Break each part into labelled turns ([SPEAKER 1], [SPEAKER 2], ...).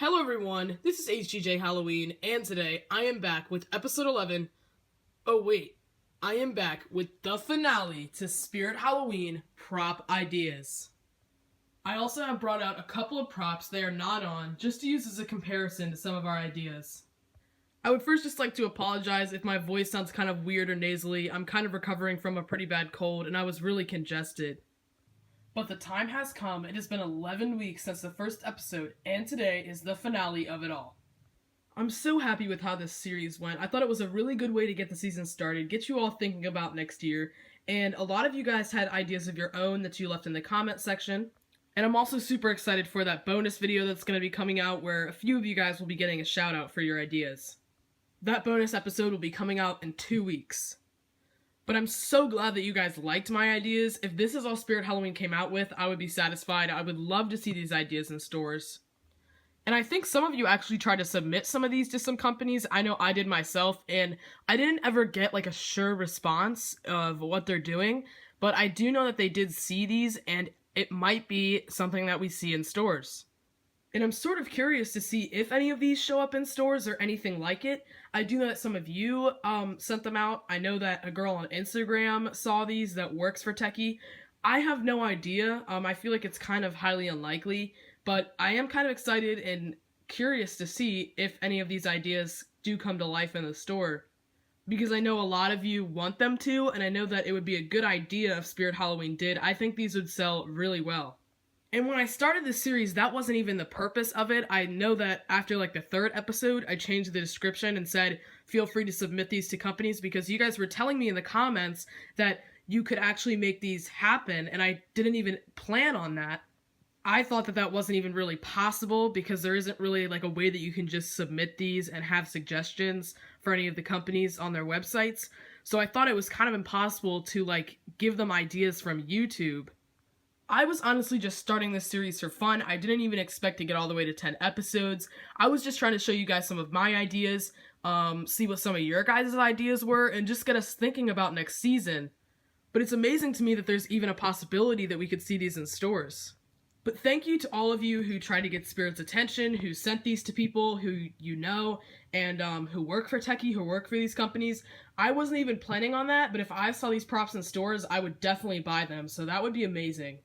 [SPEAKER 1] Hello everyone, this is HGJ Halloween, and today I am back with episode 11. Oh wait, I am back with the finale to Spirit Halloween prop ideas. I also have brought out a couple of props they are not on, just to use as a comparison to some of our ideas. I would first just like to apologize if my voice sounds kind of weird or nasally. I'm kind of recovering from a pretty bad cold, and I was really congested. But the time has come. It has been 11 weeks since the first episode, and today is the finale of it all. I'm so happy with how this series went. I thought it was a really good way to get the season started, get you all thinking about next year, and a lot of you guys had ideas of your own that you left in the comment section. And I'm also super excited for that bonus video that's going to be coming out where a few of you guys will be getting a shout out for your ideas. That bonus episode will be coming out in 2 weeks. But I'm so glad that you guys liked my ideas. If this is all Spirit Halloween came out with, I would be satisfied. I would love to see these ideas in stores. And I think some of you actually tried to submit some of these to some companies. I know I did myself, and I didn't ever get like a sure response of what they're doing. But I do know that they did see these, and it might be something that we see in stores. And I'm sort of curious to see if any of these show up in stores or anything like it. I do know that some of you sent them out. I know that a girl on Instagram saw these that works for Techie. I have no idea. I feel like it's kind of highly unlikely, but I am kind of excited and curious to see if any of these ideas do come to life in the store. Because I know a lot of you want them to, and I know that it would be a good idea if Spirit Halloween did. I think these would sell really well. And when I started this series, that wasn't even the purpose of it. I know that after like the third episode, I changed the description and said, feel free to submit these to companies, because you guys were telling me in the comments that you could actually make these happen, and I didn't even plan on that. I thought that that wasn't even really possible, because there isn't really like a way that you can just submit these and have suggestions for any of the companies on their websites. So I thought it was kind of impossible to like give them ideas from YouTube. I was honestly just starting this series for fun. I didn't even expect to get all the way to 10 episodes. I was just trying to show you guys some of my ideas, see what some of your guys' ideas were, and just get us thinking about next season. But it's amazing to me that there's even a possibility that we could see these in stores. But thank you to all of you who tried to get Spirit's attention, who sent these to people who you know, and who work for Techie, who work for these companies. I wasn't even planning on that, but if I saw these props in stores, I would definitely buy them, so that would be amazing.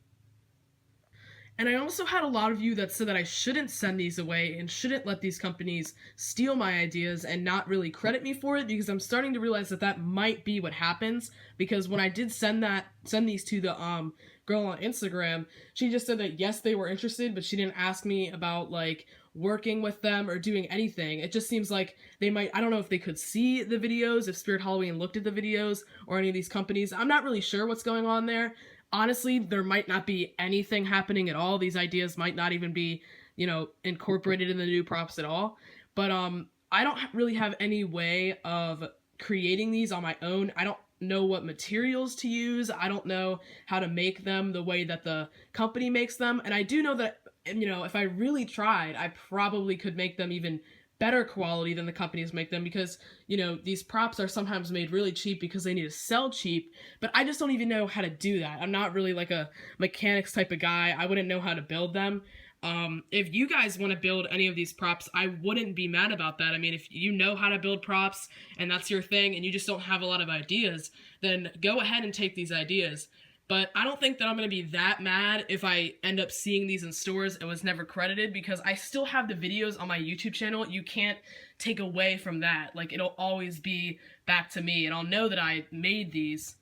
[SPEAKER 1] And I also had a lot of you that said that I shouldn't send these away and shouldn't let these companies steal my ideas and not really credit me for it, because I'm starting to realize that that might be what happens. Because when I did send these to the girl on Instagram, she just said that yes, they were interested, but she didn't ask me about like working with them or doing anything. It just seems like they might, I don't know if they could see the videos, if Spirit Halloween looked at the videos, or any of these companies. I'm not really sure what's going on there. Honestly, there might not be anything happening at all. These ideas might not even be, incorporated in the new props at all. But I don't really have any way of creating these on my own. I don't know what materials to use. I don't know how to make them the way that the company makes them. And I do know that, if I really tried, I probably could make them even better quality than the companies make them, because these props are sometimes made really cheap because they need to sell cheap, but I just don't even know how to do that. I'm not really like a mechanics type of guy. I wouldn't know how to build them. If you guys want to build any of these props, I wouldn't be mad about that. I mean, if you know how to build props and that's your thing and you just don't have a lot of ideas, then go ahead and take these ideas. But I don't think that I'm going to be that mad if I end up seeing these in stores and was never credited, because I still have the videos on my YouTube channel. You can't take away from that. Like, it'll always be back to me, and I'll know that I made these.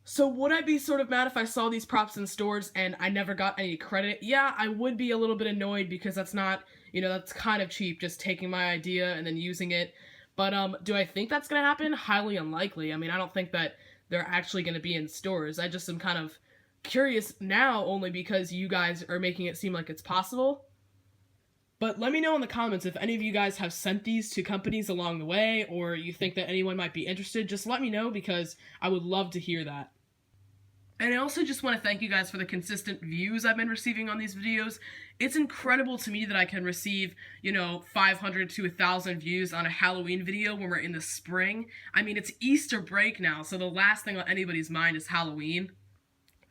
[SPEAKER 1] So would I be sort of mad if I saw these props in stores and I never got any credit? Yeah, I would be a little bit annoyed, because that's not, that's kind of cheap, just taking my idea and then using it. But do I think that's going to happen? Highly unlikely. I mean, I don't think that they're actually going to be in stores. I just am kind of curious now, only because you guys are making it seem like it's possible. But let me know in the comments if any of you guys have sent these to companies along the way, or you think that anyone might be interested. Just let me know, because I would love to hear that. And I also just want to thank you guys for the consistent views I've been receiving on these videos. It's incredible to me that I can receive, 500 to 1,000 views on a Halloween video when we're in the spring. I mean, it's Easter break now, so the last thing on anybody's mind is Halloween.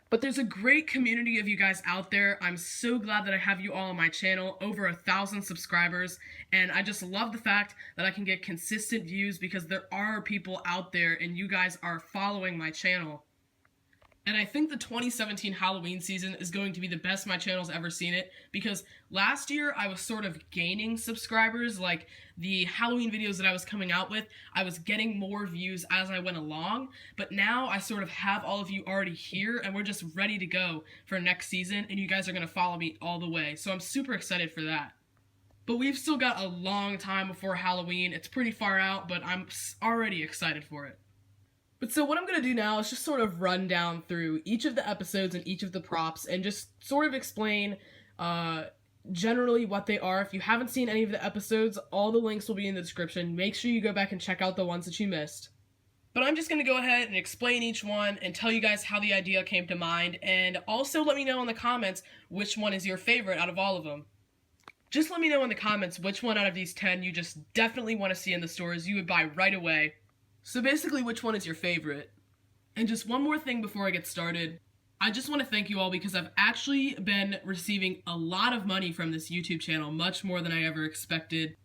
[SPEAKER 1] But there's a great community of you guys out there. I'm so glad that I have you all on my channel, over 1,000 subscribers, and I just love the fact that I can get consistent views because there are people out there and you guys are following my channel. And I think the 2017 Halloween season is going to be the best my channel's ever seen it, because last year I was sort of gaining subscribers. Like, the Halloween videos that I was coming out with, I was getting more views as I went along, but now I sort of have all of you already here and we're just ready to go for next season, and you guys are going to follow me all the way. So I'm super excited for that. But we've still got a long time before Halloween. It's pretty far out, but I'm already excited for it. But so what I'm going to do now is just sort of run down through each of the episodes and each of the props and just sort of explain generally what they are. If you haven't seen any of the episodes, all the links will be in the description. Make sure you go back and check out the ones that you missed. But I'm just going to go ahead and explain each one and tell you guys how the idea came to mind, and also let me know in the comments which one is your favorite out of all of them. Just let me know in the comments which one out of these 10 you just definitely want to see in the stores, you would buy right away. So basically, which one is your favorite? And just one more thing before I get started. I just want to thank you all because I've actually been receiving a lot of money from this YouTube channel, much more than I ever expected.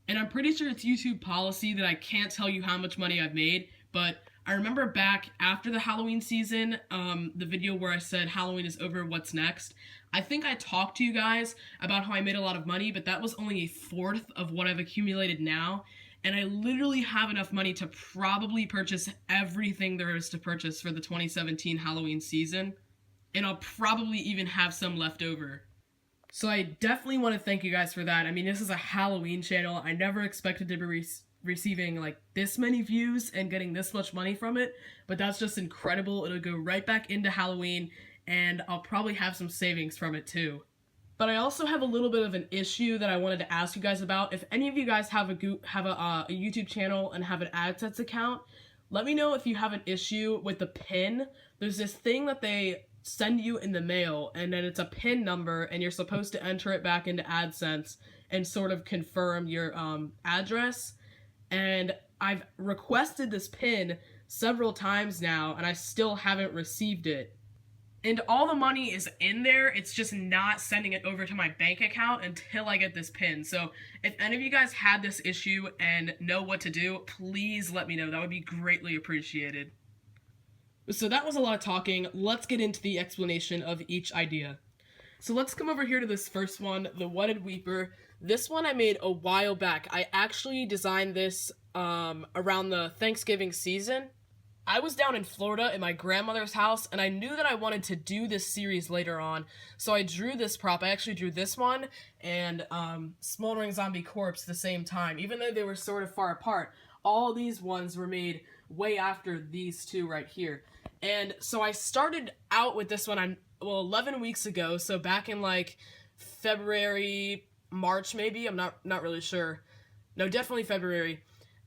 [SPEAKER 1] And I'm pretty sure it's YouTube policy that I can't tell you how much money I've made, but I remember back after the Halloween season, the video where I said Halloween is over, what's next? I think I talked to you guys about how I made a lot of money, but that was only a fourth of what I've accumulated now. And I literally have enough money to probably purchase everything there is to purchase for the 2017 Halloween season. And I'll probably even have some left over. So I definitely want to thank you guys for that. I mean, this is a Halloween channel. I never expected to be receiving like this many views and getting this much money from it. But that's just incredible. It'll go right back into Halloween. And I'll probably have some savings from it too. But I also have a little bit of an issue that I wanted to ask you guys about. If any of you guys have a YouTube channel and have an Adsense account, let me know if you have an issue with the PIN. There's this thing that they send you in the mail, and then it's a PIN number, and you're supposed to enter it back into Adsense and sort of confirm your address. And I've requested this PIN several times now, and I still haven't received it. And all the money is in there, it's just not sending it over to my bank account until I get this PIN. So if any of you guys had this issue and know what to do, please let me know. That would be greatly appreciated. So that was a lot of talking. Let's get into the explanation of each idea. So let's come over here to this first one, the Wedded Weeper. This one I made a while back. I actually designed this around the Thanksgiving season. I was down in Florida at my grandmother's house, and I knew that I wanted to do this series later on, so I drew this prop. I actually drew this one and Smoldering Zombie Corpse at the same time, even though they were sort of far apart. All these ones were made way after these two right here. And so I started out with this one 11 weeks ago, so back in like February, March maybe, I'm not really sure. No, definitely February.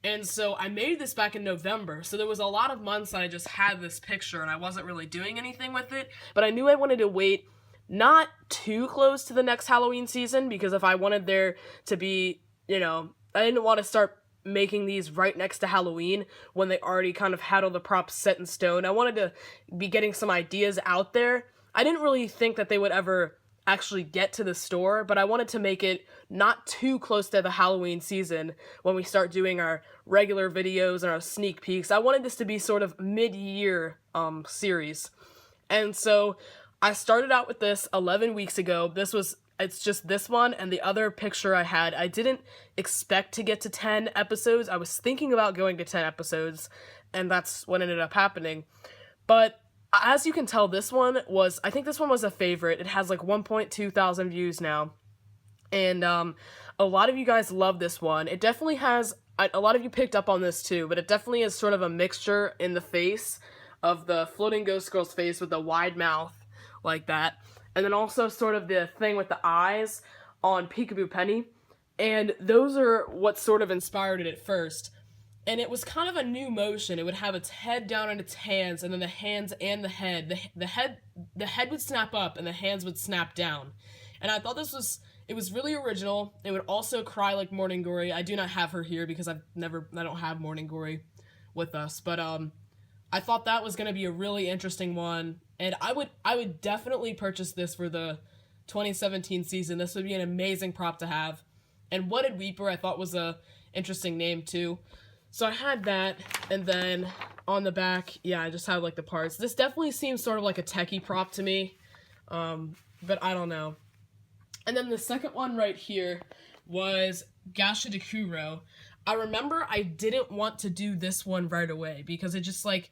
[SPEAKER 1] And so I made this back in November, so there was a lot of months that I just had this picture and I wasn't really doing anything with it, but I knew I wanted to wait not too close to the next Halloween season, because if I wanted there to be, I didn't want to start making these right next to Halloween when they already kind of had all the props set in stone. I wanted to be getting some ideas out there. I didn't really think that they would ever actually get to the store, but I wanted to make it not too close to the Halloween season when we start doing our regular videos and our sneak peeks. I wanted this to be sort of mid-year series. And so I started out with this 11 weeks ago. It's just this one and the other picture I had. I didn't expect to get to 10 episodes. I was thinking about going to 10 episodes, and that's what ended up happening. But as you can tell, I think this one was a favorite. It has like 1.2 thousand views now. And a lot of you guys love this one. It definitely has, a lot of you picked up on this too, but it definitely is sort of a mixture in the face of the floating ghost girl's face with the wide mouth like that. And then also sort of the thing with the eyes on Peekaboo Penny. And those are what sort of inspired it at first. And it was kind of a new motion. It would have its head down on its hands, and then the hands and the head. The head would snap up, and the hands would snap down. And I thought it was really original. It would also cry like Morning Glory. I do not have her here because I don't have Morning Glory with us. But I thought that was going to be a really interesting one. And I would definitely purchase this for the 2017 season. This would be an amazing prop to have. And Wetted Weeper I thought was a interesting name too. So I had that, and then on the back, yeah, I just had like the parts. This definitely seems sort of like a techie prop to me, but I don't know. And then the second one right here was Gash Deuro. I remember I didn't want to do this one right away because it just like,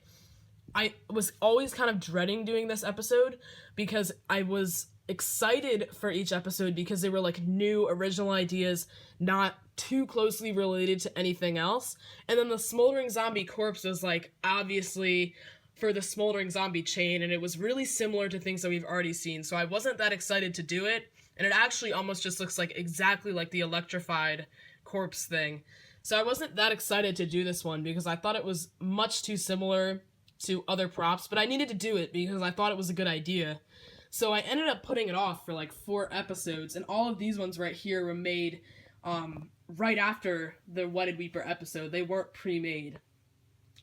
[SPEAKER 1] I was always kind of dreading doing this episode because I was excited for each episode because they were like new original ideas, not too closely related to anything else. And then the Smoldering Zombie Corpse was like obviously for the Smoldering Zombie chain, and it was really similar to things that we've already seen, so I wasn't that excited to do it. And it actually almost just looks like exactly like the electrified corpse thing, so I wasn't that excited to do this one because I thought it was much too similar to other props, but I needed to do it because I thought it was a good idea. So I ended up putting it off for like 4 episodes, and all of these ones right here were made right after the Wetted Weeper episode. They weren't pre-made.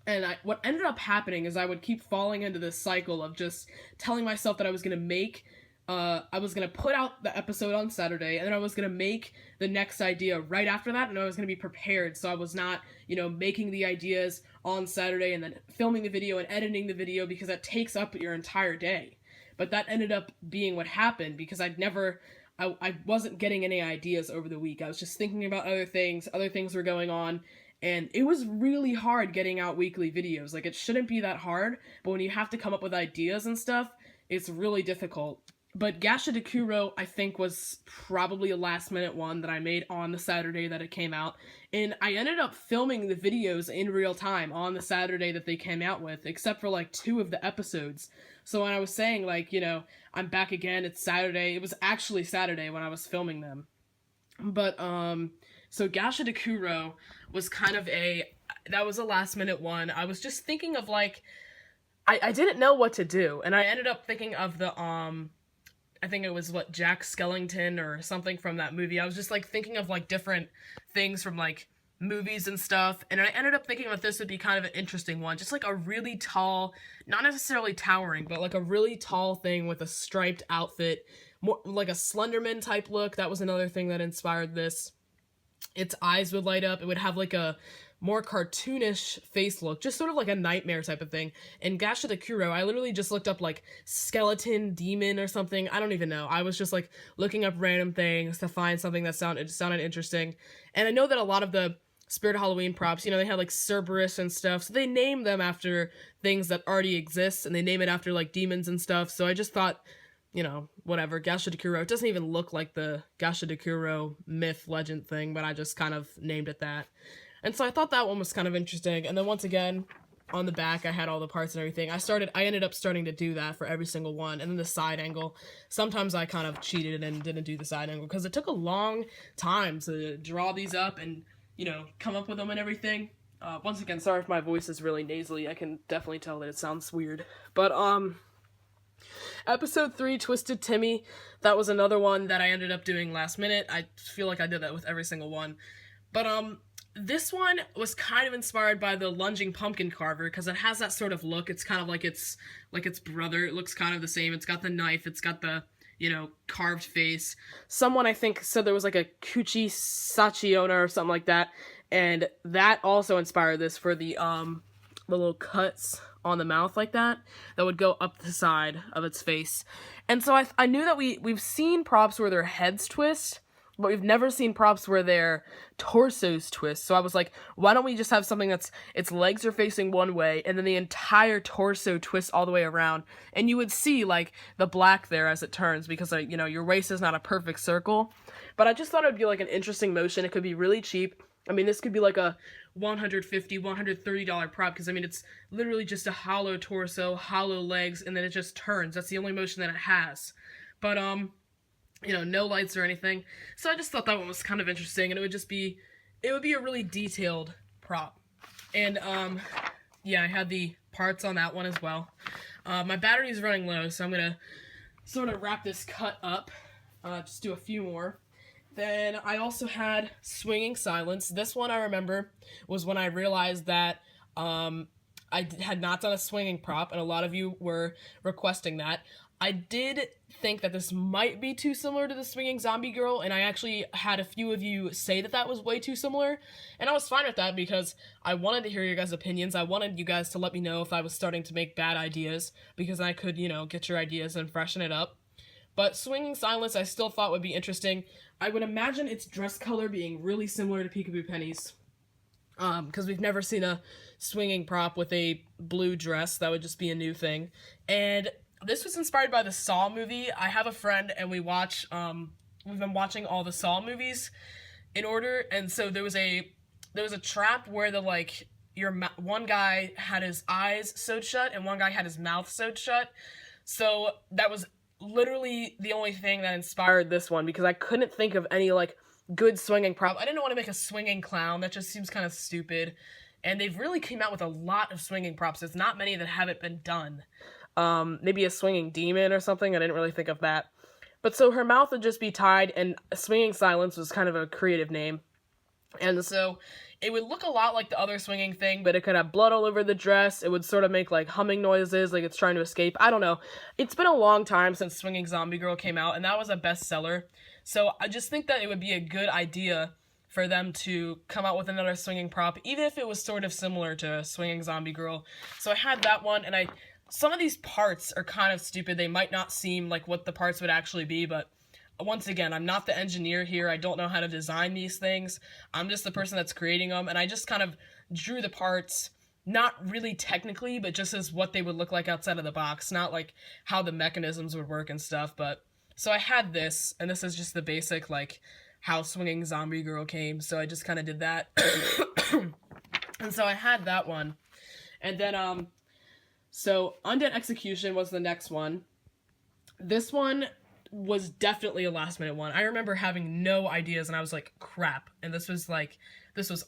[SPEAKER 1] And what ended up happening is I would keep falling into this cycle of just telling myself that I was going to put out the episode on Saturday, and then I was going to make the next idea right after that, and I was going to be prepared, so I was not, making the ideas on Saturday and then filming the video and editing the video because that takes up your entire day. But that ended up being what happened because I wasn't getting any ideas over the week. I was just thinking about other things were going on, and it was really hard getting out weekly videos. Like, it shouldn't be that hard, but when you have to come up with ideas and stuff, it's really difficult. But Gash Deuro, I think, was probably a last-minute one that I made on the Saturday that it came out. And I ended up filming the videos in real time on the Saturday that they came out with, except for, like, 2 of the episodes. So when I was saying, like, I'm back again, it's Saturday, it was actually Saturday when I was filming them. But, so Gash Deuro was kind of that was a last-minute one. I was just thinking of, like, I didn't know what to do, and I ended up thinking of the, I think it was, Jack Skellington or something from that movie. I was just, like, thinking of, like, different things from, like, movies and stuff, and I ended up thinking that this would be kind of an interesting one. Just, like, a really tall, not necessarily towering, but, like, a really tall thing with a striped outfit, more like a Slenderman type look. That was another thing that inspired this. Its eyes would light up. It would have, like, a more cartoonish face look, just sort of like a nightmare type of thing. And Gash Deuro, I literally just looked up, like, skeleton demon or something. I don't even know. I was just, like, looking up random things to find something that sounded interesting. And I know that a lot of the Spirit Halloween props, they had, like, Cerberus and stuff, so they name them after things that already exist, and they name it after, like, demons and stuff. So I just thought, whatever, Gash Deuro. It doesn't even look like the Gash Deuro myth legend thing, but I just kind of named it that. And so I thought that one was kind of interesting. And then once again, on the back, I had all the parts and everything. I ended up starting to do that for every single one. And then the side angle, sometimes I kind of cheated and didn't do the side angle because it took a long time to draw these up and, come up with them and everything. Once again, sorry if my voice is really nasally. I can definitely tell that it sounds weird. But, Episode 3, Twisted Timmy, that was another one that I ended up doing last minute. I feel like I did that with every single one. But, this one was kind of inspired by the Lunging Pumpkin Carver, because it has that sort of look. It's kind of like its brother. It looks kind of the same. It's got the knife. It's got the, carved face. Someone, I think, said there was like a Kuchi Sachiona or something like that, and that also inspired this for the little cuts on the mouth like that would go up the side of its face. And so I knew that we've seen props where their heads twist, but we've never seen props where their torsos twist. So I was like, why don't we just have something that's, its legs are facing one way, and then the entire torso twists all the way around, and you would see, like, the black there as it turns, because, your waist is not a perfect circle. But I just thought it would be, like, an interesting motion. It could be really cheap. I mean, this could be, like, a $150, $130 prop, because, it's literally just a hollow torso, hollow legs, and then it just turns. That's the only motion that it has. But, no lights or anything. So I just thought that one was kind of interesting, and it would be a really detailed prop. And, yeah, I had the parts on that one as well. My battery is running low, so I'm gonna sort of wrap this cut up, just do a few more. Then I also had Swinging Silence. This one I remember was when I realized that, I had not done a swinging prop, and a lot of you were requesting that. I did think that this might be too similar to the swinging zombie girl, and I actually had a few of you say that that was way too similar, and I was fine with that because I wanted to hear your guys' opinions. I wanted you guys to let me know if I was starting to make bad ideas, because I could, get your ideas and freshen it up. But swinging silence I still thought would be interesting. I would imagine its dress color being really similar to Peekaboo Penny's. Because we've never seen a swinging prop with a blue dress. That would just be a new thing. And this was inspired by the Saw movie. I have a friend, and we've been watching all the Saw movies in order, and so there was a trap where one guy had his eyes sewed shut, and one guy had his mouth sewed shut. So that was literally the only thing that inspired this one, because I couldn't think of any, good swinging prop. I didn't want to make a swinging clown. That just seems kind of stupid. And they've really came out with a lot of swinging props. There's not many that haven't been done. Maybe a swinging demon or something. I didn't really think of that. But so her mouth would just be tied, and swinging silence was kind of a creative name. And so it would look a lot like the other swinging thing, but it could have blood all over the dress. It would sort of make, humming noises, like it's trying to escape. I don't know. It's been a long time since Swinging Zombie Girl came out, and that was a bestseller. So I just think that it would be a good idea for them to come out with another swinging prop, even if it was sort of similar to Swinging Zombie Girl. So I had that one, and some of these parts are kind of stupid. They might not seem like what the parts would actually be, but once again, I'm not the engineer here. I don't know how to design these things. I'm just the person that's creating them, and I just kind of drew the parts, not really technically, but just as what they would look like outside of the box, not like how the mechanisms would work and stuff. But so I had this, and this is just the basic, how Swinging Zombie Girl came, so I just kind of did that. And so I had that one. And then, so Undead Execution was the next one. This one was definitely a last minute one. I remember having no ideas, and I was like, crap. And this was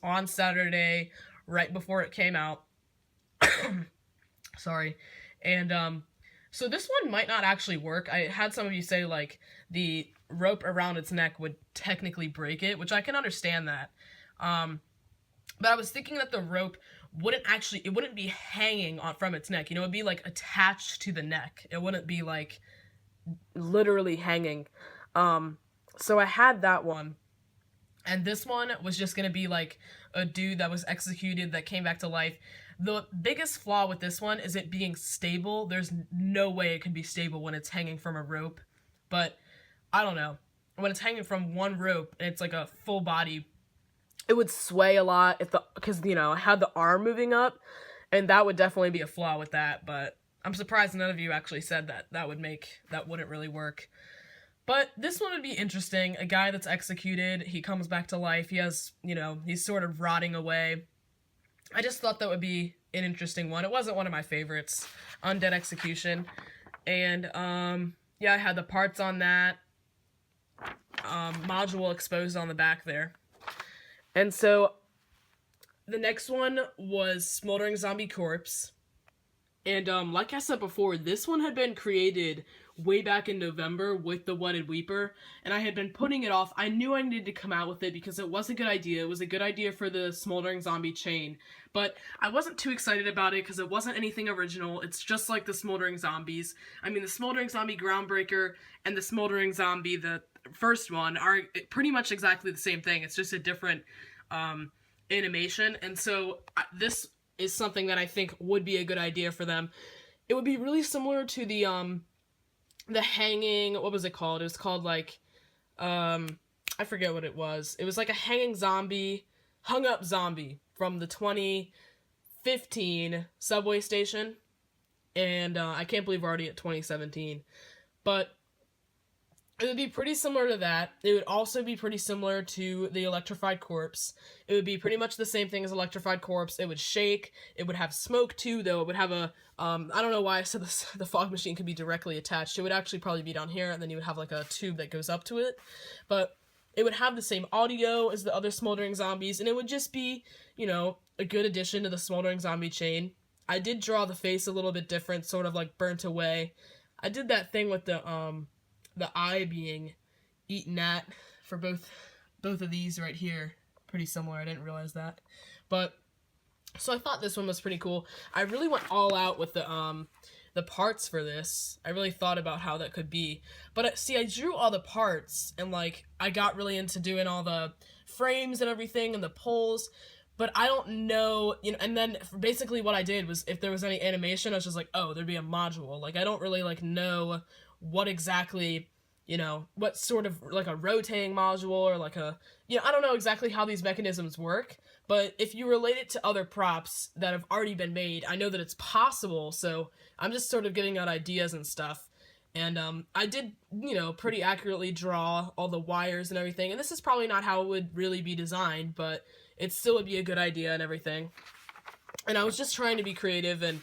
[SPEAKER 1] on Saturday, right before it came out. Sorry. And, so this one might not actually work. I had some of you say, the rope around its neck would technically break it, which I can understand that. But I was thinking that the rope wouldn't be hanging from its neck. It'd be, attached to the neck. It wouldn't be, literally hanging. So I had that one. And this one was just gonna be, a dude that was executed that came back to life. The biggest flaw with this one is it being stable. There's no way it can be stable when it's hanging from a rope. But, I don't know. When it's hanging from one rope, and it's a full body, it would sway a lot because, I had the arm moving up, and that would definitely be a flaw with that. But I'm surprised none of you actually said that wouldn't really work. But this one would be interesting. A guy that's executed, he comes back to life. He has, he's sort of rotting away. I just thought that would be an interesting one. It wasn't one of my favorites, Undead Execution. And, yeah, I had the parts on that. Module exposed on the back there. And so, the next one was Smoldering Zombie Corpse. And, like I said before, this one had been created way back in November with the Wedded Weeper, and I had been putting it off. I knew I needed to come out with it because it was a good idea. It was a good idea for the Smoldering Zombie chain, but I wasn't too excited about it because it wasn't anything original. It's just like the Smoldering Zombies. I mean, the Smoldering Zombie Groundbreaker and the Smoldering Zombie, the first one, are pretty much exactly the same thing. It's just a different animation, and so this is something that I think would be a good idea for them. It would be really similar to the hanging, what was it called? It was called, I forget what it was. It was a hanging zombie, hung up zombie from the 2015 subway station. And, I can't believe we're already at 2017. But it would be pretty similar to that. It would also be pretty similar to the Electrified Corpse. It would be pretty much the same thing as Electrified Corpse. It would shake. It would have smoke too, though. It would have a, I don't know why I said this, the fog machine could be directly attached. It would actually probably be down here, and then you would have a tube that goes up to it. But it would have the same audio as the other Smoldering Zombies, and it would just be, a good addition to the Smoldering Zombie chain. I did draw the face a little bit different, sort of burnt away. I did that thing with the eye being eaten at for both of these right here. Pretty similar, I didn't realize that. But So I thought this one was pretty cool. I really went all out with the parts for this. I really thought about how that could be. But see, I drew all the parts, and like I got really into doing all the frames and everything and the poles. But I don't know, and then basically what I did was if there was any animation, I was just like, oh, there'd be a module. Like I don't really like know what exactly, what sort of like a rotating module or like I don't know exactly how these mechanisms work. But if you relate it to other props that have already been made, I know that it's possible, so I'm just sort of getting out ideas and stuff. And I did, pretty accurately draw all the wires and everything, and this is probably not how it would really be designed, but it still would be a good idea and everything. And I was just trying to be creative and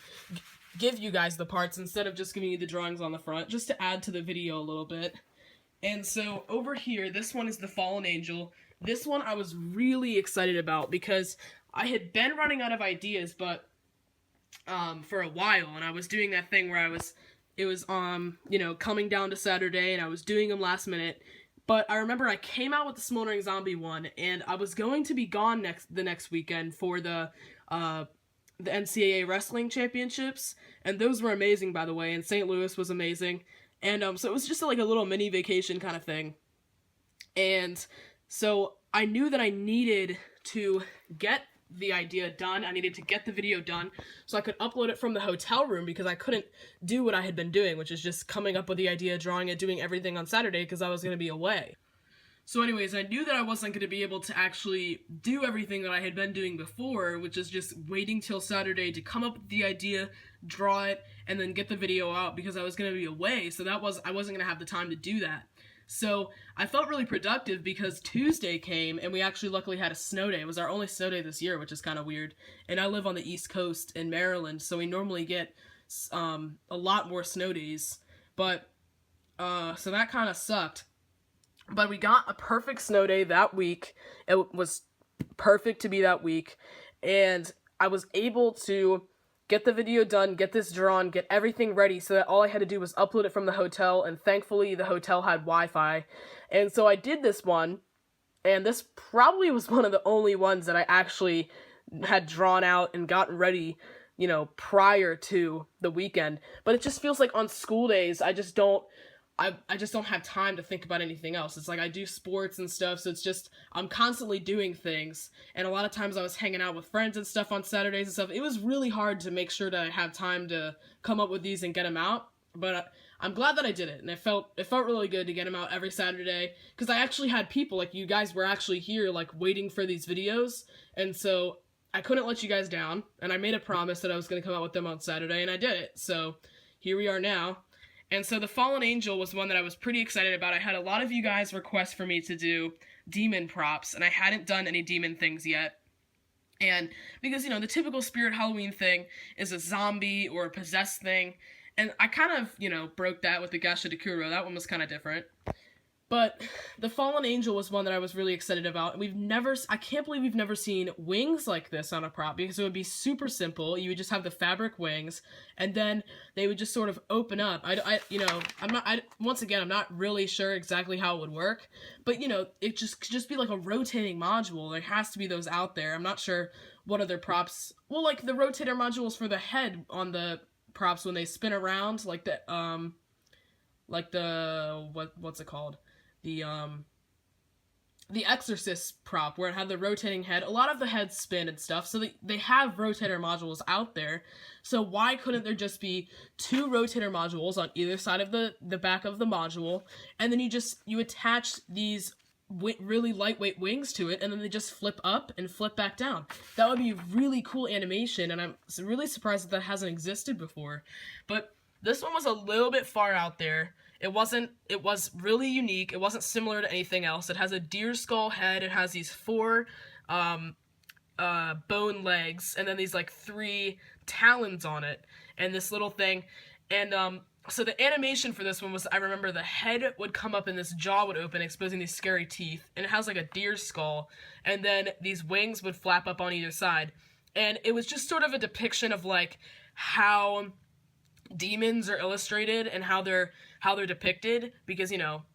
[SPEAKER 1] give you guys the parts instead of just giving you the drawings on the front, just to add to the video a little bit. And so over here, this one is the Fallen Angel. This one I was really excited about because I had been running out of ideas, but for a while, and I was doing that thing where it was coming down to Saturday, and I was doing them last minute. But I remember I came out with the Smoldering Zombie one, and I was going to be gone the next weekend for the NCAA Wrestling Championships, and those were amazing, by the way, and St. Louis was amazing. And so it was just like a little mini vacation kind of thing. And so I knew that I needed to get the idea done. I needed to get the video done so I could upload it from the hotel room because I couldn't do what I had been doing, which is just coming up with the idea, drawing it, doing everything on Saturday because I was going to be away. So anyways, I knew that I wasn't going to be able to actually do everything that I had been doing before, which is just waiting till Saturday to come up with the idea, draw it, and then get the video out because I was going to be away, so I wasn't going to have the time to do that. So I felt really productive because Tuesday came and we actually luckily had a snow day. It was our only snow day this year, which is kind of weird. And I live on the East Coast in Maryland, so we normally get a lot more snow days. But so that kind of sucked. But we got a perfect snow day that week. It was perfect to be that week. And I was able to get the video done, get this drawn, get everything ready so that all I had to do was upload it from the hotel, and thankfully the hotel had Wi-Fi. And so I did this one, and this probably was one of the only ones that I actually had drawn out and gotten ready, prior to the weekend. But it just feels like on school days, I just don't have time to think about anything else. It's like I do sports and stuff, so it's just, I'm constantly doing things. And a lot of times I was hanging out with friends and stuff on Saturdays and stuff. It was really hard to make sure to have time to come up with these and get them out. But I'm glad that I did it. And it felt really good to get them out every Saturday. Because I actually had people, like you guys were actually here, like waiting for these videos. And so I couldn't let you guys down. And I made a promise that I was going to come out with them on Saturday, and I did it. So here we are now. And so the Fallen Angel was one that I was pretty excited about. I had a lot of you guys request for me to do demon props, and I hadn't done any demon things yet. And because, the typical Spirit Halloween thing is a zombie or a possessed thing, and I kind of, broke that with the Gash Deuro. That one was kind of different. But the Fallen Angel was one that I was really excited about. And I can't believe we've never seen wings like this on a prop, because it would be super simple. You would just have the fabric wings, and then they would just sort of open up. Once again, I'm not really sure exactly how it would work, but it could just be like a rotating module. There has to be those out there. I'm not sure what other props, well, like the rotator modules for the head on the props when they spin around, like the, what's it called? The Exorcist prop, where it had the rotating head. A lot of the heads spin and stuff, so they have rotator modules out there. So why couldn't there just be 2 rotator modules on either side of the back of the module, and then you attach these really lightweight wings to it, and then they just flip up and flip back down. That would be really cool animation, and I'm really surprised that hasn't existed before. But this one was a little bit far out there. It was really unique. It wasn't similar to anything else. It has a deer skull head. It has these 4 bone legs, and then these 3 talons on it, and this little thing. And so the animation for this one was, I remember the head would come up and this jaw would open, exposing these scary teeth, and it has like a deer skull, and then these wings would flap up on either side. And it was just sort of a depiction of how demons are illustrated and how they're depicted, because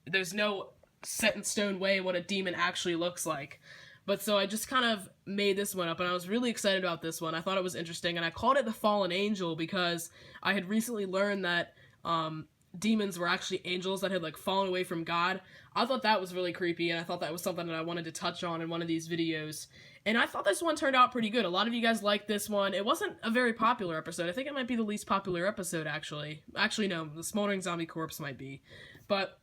[SPEAKER 1] there's no set in stone way what a demon actually looks like. But so I just kind of made this one up, and I was really excited about this one. I thought it was interesting, and I called it the Fallen Angel because I had recently learned that demons were actually angels that had like fallen away from God. I thought that was really creepy, and I thought that was something that I wanted to touch on in one of these videos. And I thought this one turned out pretty good. A lot of you guys liked this one. It wasn't a very popular episode. I think it might be the least popular episode, actually. Actually, no, the Smoldering Zombie Corpse might be. But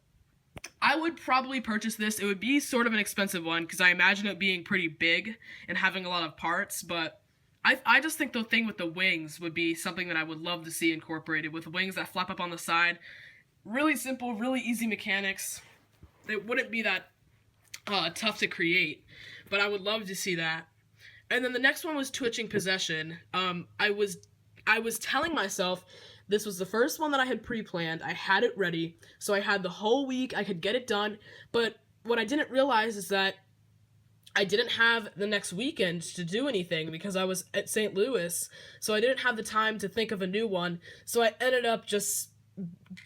[SPEAKER 1] I would probably purchase this. It would be sort of an expensive one, because I imagine it being pretty big and having a lot of parts, but I just think the thing with the wings would be something that I would love to see incorporated, with wings that flap up on the side. Really simple, really easy mechanics. It wouldn't be that tough to create, but I would love to see that. And then the next one was Twitching Possession. I was telling myself this was the first one that I had pre-planned. I had it ready, so I had the whole week. I could get it done, but what I didn't realize is that I didn't have the next weekend to do anything because I was at St. Louis, so I didn't have the time to think of a new one, so I ended up just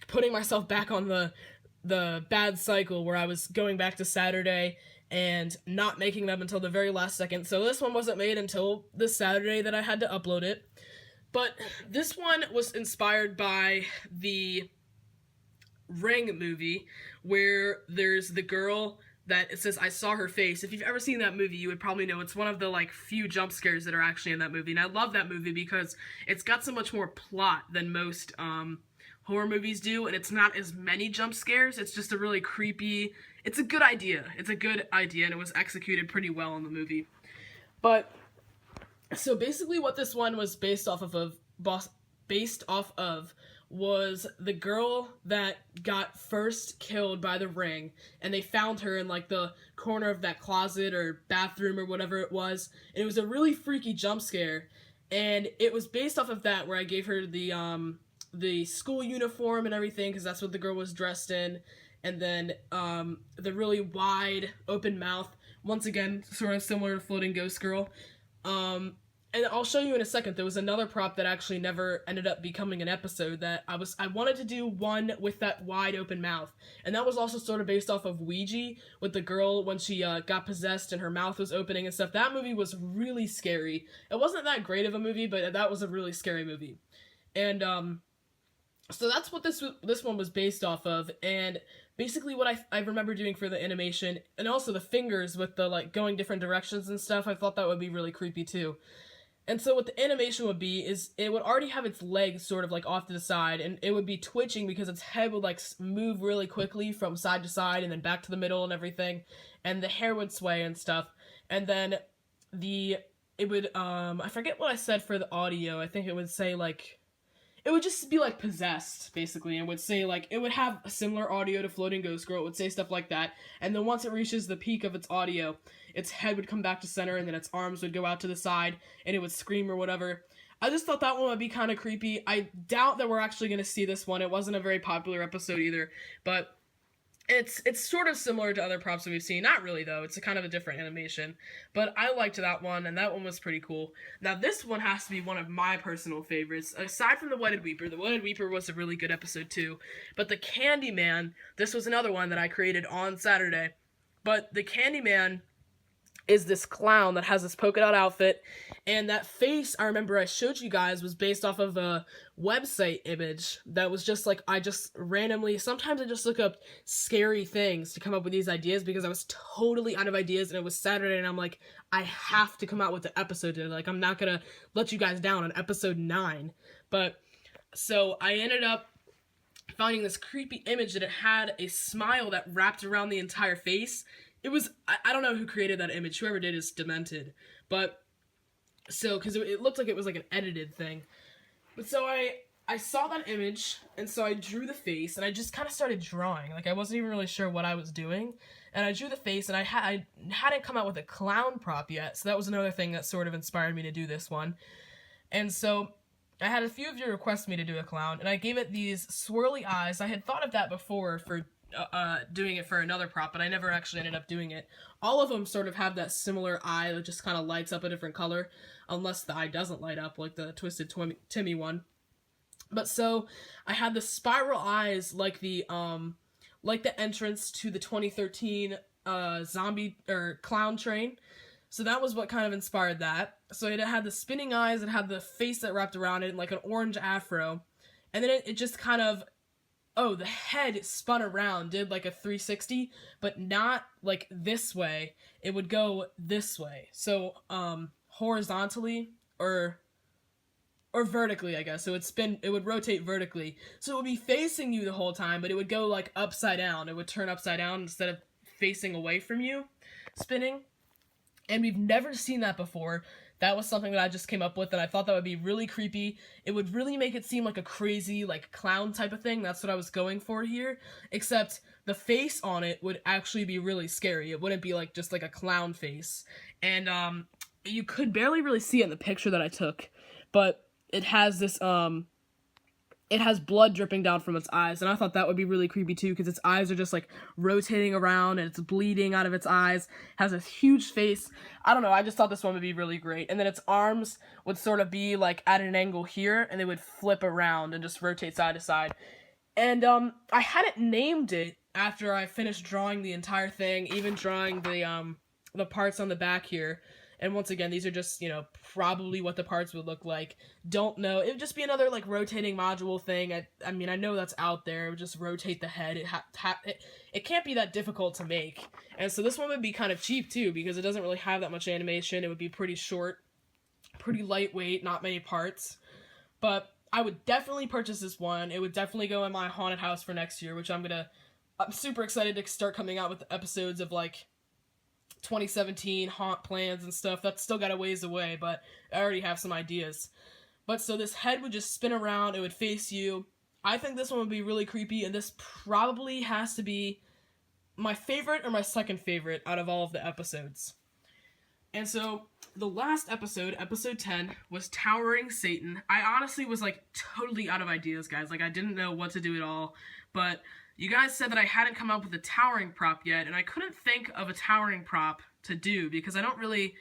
[SPEAKER 1] putting myself back on the bad cycle where I was going back to Saturday and not making them until the very last second. So this one wasn't made until the Saturday that I had to upload it. But this one was inspired by the Ring movie, where there's the girl that it says, "I saw her face." If you've ever seen that movie, you would probably know it's one of the like few jump scares that are actually in that movie. And I love that movie because it's got so much more plot than most horror movies do, and it's not as many jump scares. It's just a really creepy, it's a good idea. It's a good idea, and it was executed pretty well in the movie. But so basically what this one was based off of was the girl that got first killed by the Ring, and they found her in like the corner of that closet or bathroom or whatever it was, and it was a really freaky jump scare, and it was based off of that, where I gave her the school uniform and everything, because that's what the girl was dressed in, and then the really wide open mouth, once again sort of similar to Floating Ghost Girl. And I'll show you in a second. There was another prop that actually never ended up becoming an episode that I wanted to do one with that wide open mouth. And that was also sort of based off of Ouija, with the girl when she got possessed and her mouth was opening and stuff. That movie was really scary. It wasn't that great of a movie, but that was a really scary movie. And so that's what this one was based off of. And basically what I remember doing for the animation, and also the fingers with the like going different directions and stuff, I thought that would be really creepy too. And so what the animation would be is it would already have its legs sort of like off to the side, and it would be twitching because its head would like move really quickly from side to side and then back to the middle and everything, and the hair would sway and stuff. And then it would I forget what I said for the audio. I think it would say like, it would just be like possessed, basically, and would say like, it would have a similar audio to Floating Ghost Girl. It would say stuff like that, and then once it reaches the peak of its audio, its head would come back to center, and then its arms would go out to the side, and it would scream or whatever. I just thought that one would be kind of creepy. I doubt that we're actually going to see this one. It wasn't a very popular episode either, but it's sort of similar to other props that we've seen. Not really, though. It's a kind of a different animation. But I liked that one, and that one was pretty cool. Now, this one has to be one of my personal favorites. Aside from the Wedded Weeper, the Wedded Weeper was a really good episode, too. But the Candyman, this was another one that I created on Saturday. But the Candyman is this clown that has this polka dot outfit, and that face I remember I showed you guys was based off of a website image that was just like, I just randomly, sometimes I just look up scary things to come up with these ideas because I was totally out of ideas, and it was Saturday, and I'm like, I have to come out with the episode today. Like, I'm not gonna let you guys down on episode 9. But so I ended up finding this creepy image that it had a smile that wrapped around the entire face. It was, I don't know who created that image. Whoever did is demented. But, so, because it looked like it was like an edited thing. But so I saw that image, and so I drew the face, and I just kind of started drawing. Like, I wasn't even really sure what I was doing. And I drew the face, and I hadn't come out with a clown prop yet. So that was another thing that sort of inspired me to do this one. And so I had a few of you request me to do a clown, and I gave it these swirly eyes. I had thought of that before for doing it for another prop, but I never actually ended up doing it. All of them sort of have that similar eye that just kind of lights up a different color, unless the eye doesn't light up, like the Twisted Timmy one. But so, I had the spiral eyes like the entrance to the 2013 zombie or clown train. So that was what kind of inspired that. So it had the spinning eyes, it had the face that wrapped around it, and like an orange afro. And then it just kind of, oh, the head spun around, did like a 360, but not like this way. It would go this way. So horizontally or vertically, I guess. So it would rotate vertically. So it would be facing you the whole time, but it would go like upside down. It would turn upside down instead of facing away from you, spinning. And we've never seen that before. That was something that I just came up with, and I thought that would be really creepy. It would really make it seem like a crazy, like, clown type of thing. That's what I was going for here. Except the face on it would actually be really scary. It wouldn't be, like, just like a clown face. And, you could barely really see it in the picture that I took. But it has this, it has blood dripping down from its eyes, and I thought that would be really creepy too, because its eyes are just like rotating around and it's bleeding out of its eyes. It has a huge face. I don't know, I just thought this one would be really great. And then its arms would sort of be like at an angle here, and they would flip around and just rotate side to side. And I hadn't named it after I finished drawing the entire thing, even drawing the parts on the back here. And once again, these are just, you know, probably what the parts would look like. Don't know. It would just be another, like, rotating module thing. I mean, I know that's out there. It would just rotate the head. It can't be that difficult to make. And so this one would be kind of cheap, too, because it doesn't really have that much animation. It would be pretty short, pretty lightweight, not many parts. But I would definitely purchase this one. It would definitely go in my haunted house for next year, which I'm super excited to start coming out with episodes of, like, 2017 haunt plans and stuff. That's still got a ways away, but I already have some ideas. But so this head would just spin around, it would face you. I think this one would be really creepy, and this probably has to be my favorite or my second favorite out of all of the episodes. And so the last episode, episode 10, was Towering Satan. I honestly was like totally out of ideas, guys. Like I didn't know what to do at all, but you guys said that I hadn't come up with a towering prop yet, and I couldn't think of a towering prop to do because I don't really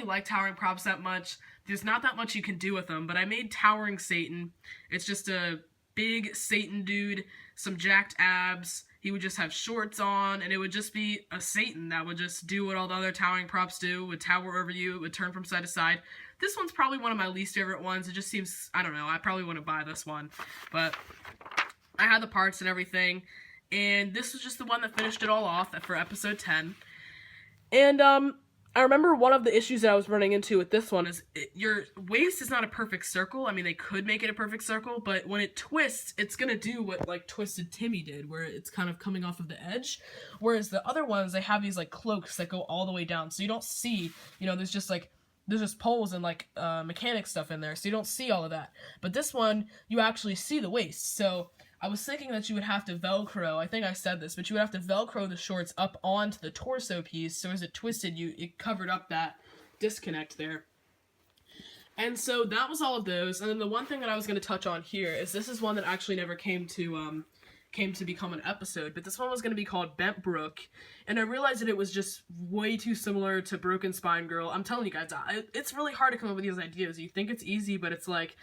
[SPEAKER 1] like towering props that much. There's not that much you can do with them, but I made Towering Satan. It's just a big Satan dude, some jacked abs. He would just have shorts on, and it would just be a Satan that would just do what all the other towering props do. It would tower over you, it would turn from side to side. This one's probably one of my least favorite ones. It just seems, I don't know, I probably wouldn't buy this one, but I had the parts and everything, and this was just the one that finished it all off for episode 10. And, I remember one of the issues that I was running into with this one is your waist is not a perfect circle. I mean, they could make it a perfect circle, but when it twists, it's gonna do what, like, Twisted Timmy did, where it's kind of coming off of the edge. Whereas the other ones, they have these, like, cloaks that go all the way down, so you don't see, you know, there's just poles and, like, mechanic stuff in there, so you don't see all of that. But this one, you actually see the waist, so I was thinking that you would have to Velcro, I think I said this, but you would have to Velcro the shorts up onto the torso piece, so as it twisted, it covered up that disconnect there. And so that was all of those, and then the one thing that I was going to touch on here is this is one that actually never came to become an episode, but this one was going to be called Bent Brook, and I realized that it was just way too similar to Broken Spine Girl. I'm telling you guys, it's really hard to come up with these ideas. You think it's easy, but it's like,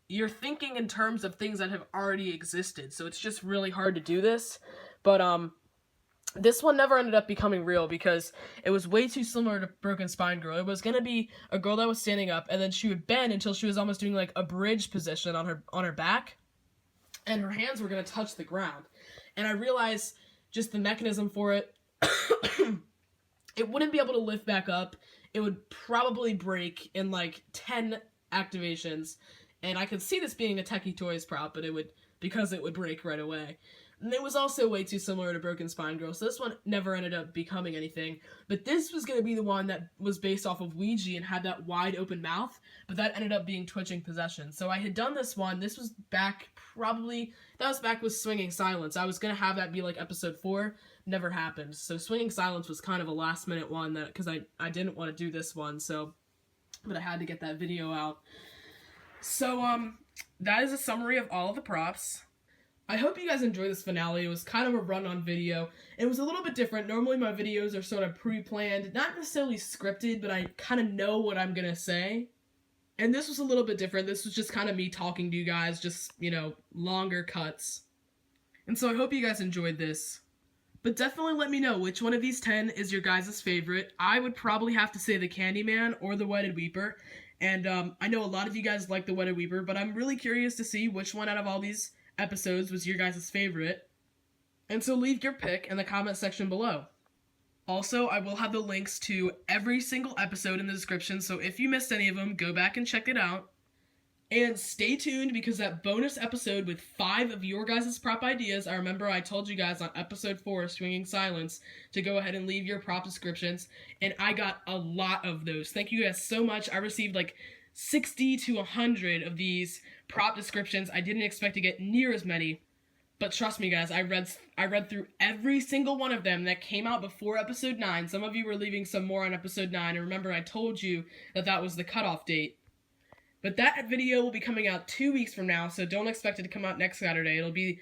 [SPEAKER 1] you're thinking in terms of things that have already existed, so it's just really hard to do this. But this one never ended up becoming real because it was way too similar to Broken Spine Girl. It was gonna be a girl that was standing up, and then she would bend until she was almost doing like a bridge position on her back, and her hands were gonna touch the ground. And I realized just the mechanism for it, it wouldn't be able to lift back up. It would probably break in like 10 activations. And I could see this being a Techie Toys prop, but it would break right away. And it was also way too similar to Broken Spine Girl, so this one never ended up becoming anything. But this was going to be the one that was based off of Ouija and had that wide open mouth, but that ended up being Twitching Possession. So I had done this one, that was back with Swinging Silence. I was going to have that be like episode 4, never happened. So Swinging Silence was kind of a last minute one, because I didn't want to do this one, but I had to get that video out. So, that is a summary of all of the props. I hope you guys enjoyed this finale. It was kind of a run-on video. It was a little bit different. Normally my videos are sort of pre-planned, not necessarily scripted, but I kind of know what I'm gonna say. And this was a little bit different. This was just kind of me talking to you guys, just, you know, longer cuts. And so I hope you guys enjoyed this. But definitely let me know which one of these 10 is your guys' favorite. I would probably have to say the Candyman or the Wedded Weeper. And I know a lot of you guys like the Wedded Weeper, but I'm really curious to see which one out of all these episodes was your guys' favorite. And so leave your pick in the comment section below. Also, I will have the links to every single episode in the description, so if you missed any of them, go back and check it out. And stay tuned, because that bonus episode with 5 of your guys' prop ideas, I remember I told you guys on episode 4, Swinging Silence, to go ahead and leave your prop descriptions, and I got a lot of those. Thank you guys so much. I received like 60 to 100 of these prop descriptions. I didn't expect to get near as many, but trust me guys, I read through every single one of them that came out before episode 9. Some of you were leaving some more on episode 9, and remember I told you that that was the cutoff date. But that video will be coming out 2 weeks from now, so don't expect it to come out next Saturday. It'll be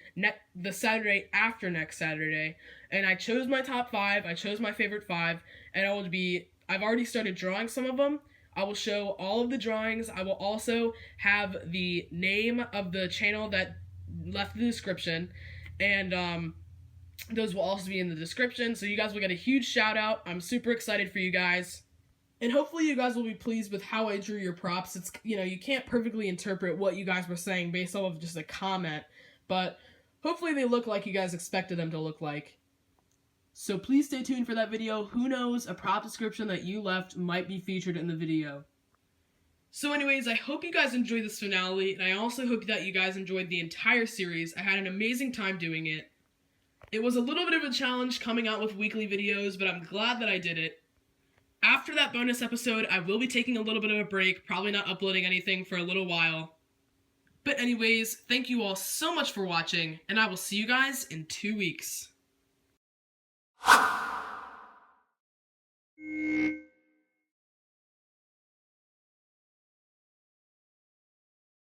[SPEAKER 1] the Saturday after next Saturday. And I chose my top 5, I chose my favorite 5, and I've already started drawing some of them. I will show all of the drawings. I will also have the name of the channel that left the description, and those will also be in the description, so you guys will get a huge shout out. I'm super excited for you guys. And hopefully you guys will be pleased with how I drew your props. It's, you can't perfectly interpret what you guys were saying based off of just a comment, but hopefully they look like you guys expected them to look like. So please stay tuned for that video. Who knows, a prop description that you left might be featured in the video. So anyways, I hope you guys enjoyed this finale, and I also hope that you guys enjoyed the entire series. I had an amazing time doing it. It was a little bit of a challenge coming out with weekly videos, but I'm glad that I did it. After that bonus episode, I will be taking a little bit of a break, probably not uploading anything for a little while. But anyways, thank you all so much for watching, and I will see you guys in 2 weeks.